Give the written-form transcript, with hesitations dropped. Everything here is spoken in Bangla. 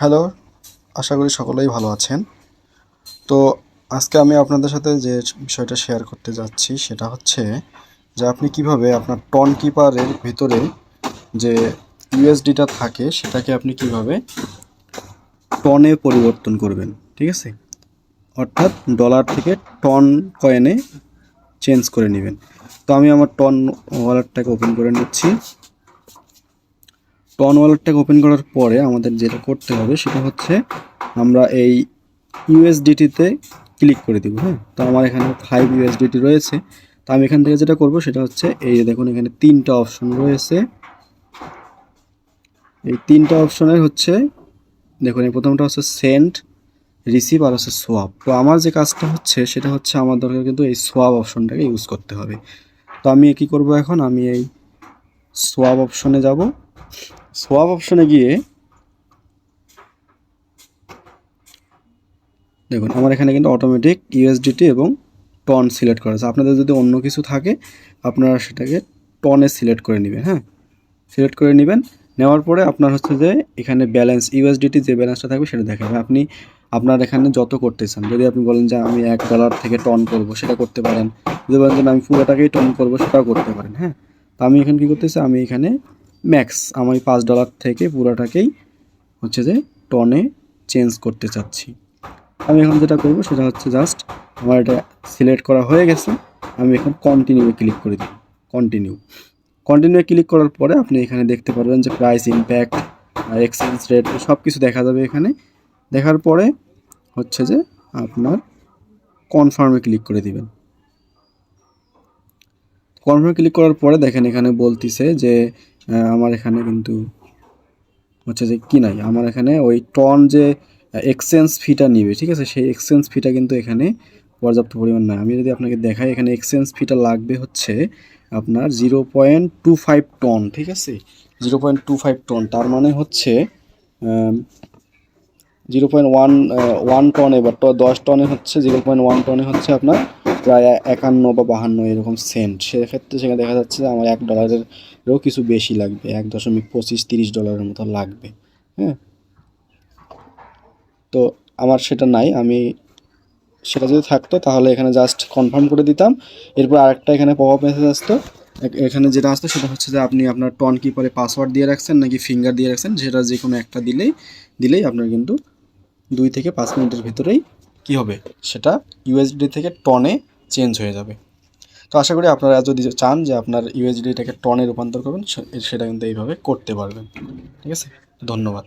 হ্যালো, আশা করি সকলেই ভালো আছেন। তো আজকে আমি আপনাদের সাথে যে বিষয়টা শেয়ার করতে যাচ্ছি সেটা হচ্ছে যে আপনি কিভাবে আপনার টন কিপারের ভিতরে যে ইউএসডিটা থাকে সেটাকে আপনি কিভাবে টনে পরিবর্তন করবেন, ঠিক আছে? অর্থাৎ ডলার থেকে টন কয়েনে চেঞ্জ করে নেবেন। তো আমি আমার টন ওয়ালেটটাকে ওপেন করে নিচ্ছি। টন ওয়ালেটটাকে ওপেন করার পরে আমাদের যেটা করতে হবে সেটা হচ্ছে আমরা এই ইউএসডিটিতে ক্লিক করে দিব। হ্যাঁ, তো আমার এখানে 5 ইউএসডিটি রয়েছে। তো আমি এখান থেকে যেটা করব সেটা হচ্ছে এই যে দেখুন এখানে 3টা অপশন রয়েছে। এই 3টা অপশনের হচ্ছে দেখুন এই প্রথমটা হচ্ছে সেন্ড, রিসিভ আর হচ্ছে সোয়াপ। তো আমার যে কাজটা হচ্ছে সেটা হচ্ছে আমার দরকার কিন্তু এই সোয়াপ অপশনটাকে ইউজ করতে হবে। তো আমি কি করব এখন, আমি এই সোয়াপ অপশনে যাব। সোয়াপ অপশনে গিয়ে দেখুন আমার এখানে কিন্তু অটোমেটিক ইউএসডিটি এবং টন সিলেক্ট করা আছে। আপনাদের যদি অন্য কিছু থাকে আপনারা সেটাকে টনে সিলেক্ট করে নেবেন। হ্যাঁ, সিলেক্ট করে নেবেন। নেওয়ার পরে আপনার হচ্ছে যে এখানে ব্যালেন্স ইউএসডিটি যে ব্যালেন্সটা থাকবে সেটা দেখাবে। আপনি আপনার এখানে যত করতে চান, যদি আপনি বলেন যে আমি $1 থেকে টন করব সেটা করতে পারেন, যদি বলেন যে আমি পুরোটাকেই টন করব সেটাও করতে পারেন। হ্যাঁ, তো আমি এখানে কী করতেছি, আমি এখানে ম্যাক্স আমি $5 থেকে পুরোটাকেই হচ্ছে যে টনে চেঞ্জ করতে চাচ্ছি। আমি এখন যেটা করব সেটা হচ্ছে জাস্ট আমার এটা সিলেক্ট করা হয়ে গেছে। আমি এখন কন্টিনিউ ক্লিক করে দিই। কন্টিনিউ ক্লিক করার পরে আপনি এখানে দেখতে পারবেন যে প্রাইস, ইম্প্যাক্ট, এক্সচেঞ্জ রেট সব কিছু দেখা যাবে এখানে। দেখার পরে হচ্ছে যে আপনার কনফার্মে ক্লিক করে দিবেন। কনফার্মে ক্লিক করার পরে দেখেন এখানে বলতিছে যে আমার এখানে কিন্তু হচ্ছে যে কি নাই, আমার এখানে ওই টন যে এক্সচেঞ্জ ফিটা নিবে, ঠিক আছে, সেই এক্সচেঞ্জ ফিটা কিন্তু এখানে পর্যাপ্ত পরিমাণ নয়। আমি যদি আপনাকে দেখাই, এখানে এক্সচেঞ্জ ফিটা লাগবে হচ্ছে আপনার 0.25 টন, ঠিক আছে, 0.25 টন। তার মানে হচ্ছে 0.1 টনে বা 10 টনে হচ্ছে 0.1 টনে হচ্ছে আপনার প্রায় 51 বা 52 এরকম সেন্ট। সেক্ষেত্রে সেখানে দেখা যাচ্ছে যে আমার $1-এরও কিছু বেশি লাগবে, 1.25-30 ডলারের মতো লাগবে। হ্যাঁ, তো আমার সেটা নাই। আমি সেটা যদি থাকতো তাহলে এখানে জাস্ট কনফার্ম করে দিতাম। এরপর আরেকটা এখানে পপ আপ মেসেজ আসতো। এখানে যেটা আসতো সেটা হচ্ছে যে আপনি আপনার টন কিপারে পাসওয়ার্ড দিয়ে রাখছেন নাকি ফিঙ্গার দিয়ে রাখছেন, সেটা যে কোনো একটা দিলেই আপনার কিন্তু 2 থেকে 5 মিনিটের ভিতরেই কী হবে, সেটা ইউএসডি থেকে টনে চেঞ্জ হয়ে যাবে। তো আশা করি আপনারা যদি চান যে আপনার ইউএসডিটাকে টনে রূপান্তর করবেন সেটা কিন্তু এইভাবে করতে পারবেন। ঠিক আছে, ধন্যবাদ।